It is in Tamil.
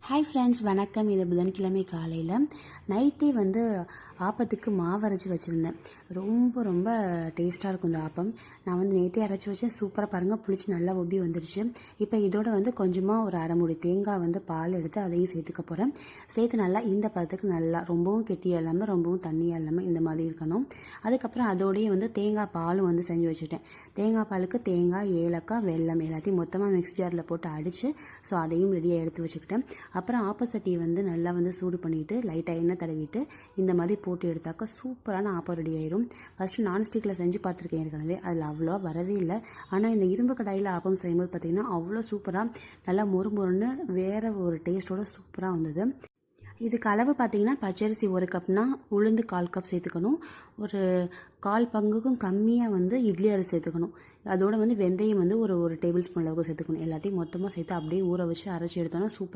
ஹாய் ஃப்ரெண்ட்ஸ், வணக்கம். இது புதன்கிழமை காலையில் நைட்டே ஆப்பத்துக்கு மாவு அரைச்சி வச்சுருந்தேன். ரொம்ப டேஸ்ட்டாக இருக்கும் இந்த ஆப்பம். நான் நேற்றே அரைச்சி வச்சேன். சூப்பராக பாருங்கள், புளிச்சு நல்லா ஒப்பி வந்துடுச்சு. இப்போ இதோட கொஞ்சமாக ஒரு அரை மூடி தேங்காய் பால் எடுத்து அதையும் சேர்த்துக்க போகிறேன். சேர்த்து நல்லா இந்த பதத்துக்கு நல்லா ரொம்பவும் கெட்டியாக இல்லாமல் ரொம்பவும் தண்ணியாக இல்லாமல் இந்த மாதிரி இருக்கணும். அதுக்கப்புறம் அதோடையே தேங்காய் பாலும் செஞ்சு வச்சுட்டேன். தேங்காய் பாலுக்கு தேங்காய், ஏலக்காய், வெல்லம் எல்லாத்தையும் மொத்தமாக மிக்ஸ் ஜாரில் போட்டு அடித்து அதையும் ரெடியாக எடுத்து வச்சுக்கிட்டேன். அப்புறம் ஆப்பசட்டியை நல்லா சூடு பண்ணிவிட்டு லைட்டாக எண்ணெய் தடவிட்டு இந்த மாதிரி போட்டு எடுத்தாக்கா சூப்பரான ஆப்பம் ரெடி ஆயிரும். ஃபஸ்ட்டு நான்ஸ்டிக்கில் செஞ்சு பார்த்துருக்கேன் ஏற்கனவே, அதில் அவ்வளோ வரவே இல்லை. ஆனால் இந்த இரும்பு கடாயில் ஆப்பம் செய்யும்போது பார்த்திங்கன்னா அவ்வளோ சூப்பராக நல்லா மொறுன்னு வேறு ஒரு டேஸ்ட்டோட சூப்பராக வந்தது. இதுக்கு அளவு பார்த்திங்கன்னா பச்சரிசி 1 கப்னா உளுந்து 1/4 கப் சேர்த்துக்கணும். ஒரு 1/4 பங்குக்கும் கம்மியாக இட்லி அரிசி சேர்த்துக்கணும். அதோட வெந்தயம் ஒரு டேபிள் ஸ்பூன் அளவுக்கு சேர்த்துக்கணும். எல்லாத்தையும் மொத்தமாக சேர்த்து அப்படியே ஊற வச்சு அரைச்சி எடுத்தோன்னா சூப்பராக